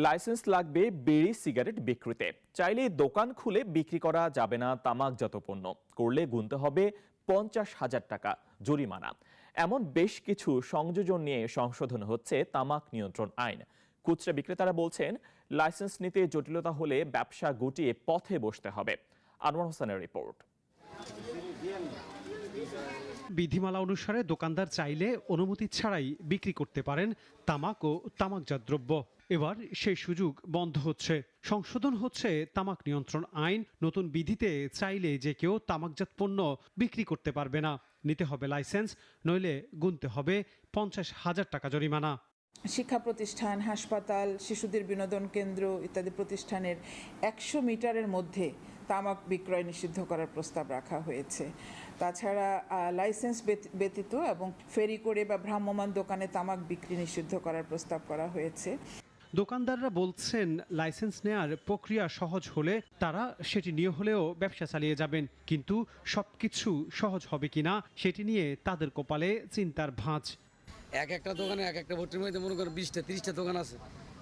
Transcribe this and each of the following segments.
Licence লাগবে বিড়ি cigarette বিক্রিতে। চাইলে দোকান খুলে বিক্রি করা যাবে না তামাকজাত পণ্য। করলে গুনতে হবে 50,000 টাকা জরিমানা। এমন বেশ কিছু সংযোজন নিয়ে সংশোধন হচ্ছে তামাক নিয়ন্ত্রণ আইন। খুচরা বিক্রেতারা বলছেন, লাইসেন্স নিতে জটিলতা হলে ব্যবসা গুটিয়ে পথে বসতে হবে। আনোয়ার হোসেনের রিপোর্ট। বিধিমালা অনুসারে দোকানদার চাইলে অনুমতি ছাড়াই বিক্রি করতে পারেন তামাক ও তামাকজাত দ্রব্য। এবার সেই সুযোগ বন্ধ হচ্ছে। সংশোধন হচ্ছে তামাক নিয়ন্ত্রণ আইন। নতুন বিধিতে চাইলে যে কেউ তামাকজাত পণ্য বিক্রি করতে পারবে না। নিতে হবে লাইসেন্স, নইলে গুনতে হবে 50,000 টাকা জরিমানা। শিক্ষা প্রতিষ্ঠান, হাসপাতাল, শিশুদের বিনোদন কেন্দ্র ইত্যাদি প্রতিষ্ঠানের 100 মিটারের মধ্যে তামাক বিক্রয় নিষিদ্ধ করার প্রস্তাব রাখা হয়েছে। তাছাড়া লাইসেন্স ব্যতীত এবং ফেরি করে বা ভ্রাম্যমাণ দোকানে তামাক বিক্রি নিষিদ্ধ করার প্রস্তাব করা হয়েছে। দোকানদাররা বলছেন, লাইসেন্স নেয়ার প্রক্রিয়া সহজ হলে তারা সেটি নিয়ে হলেও ব্যবসা চালিয়ে যাবেন। কিন্তু সবকিছু সহজ হবে কিনা সেটি নিয়ে তাদের কপালে চিন্তার ভাঁজ। একটা দোকানে একটা ভর্তির মধ্যে মনে করেন 20-30টা দোকান আছে,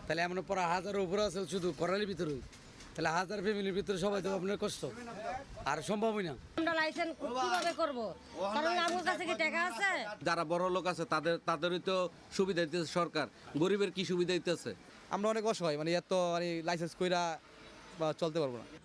তাহলে এমন পর 1000-এর উপরে আছে শুধু করালির ভিতরে, তাহলে 1000 ফ্যামিলির ভিতরে সবাই তো আপনার কষ্ট আর সম্ভবই না। আমরা লাইসেন্স কিভাবে করব? কারণ আমার কাছে কি টাকা আছে? যারা বড় লোক আছে তাদেরই তো সুবিধা দিতেছে সরকার, গরিবের কি সুবিধা দিতেছে? আমরা অনেক অসহায়, এত লাইসেন্স কইরা চলতে পারবো না।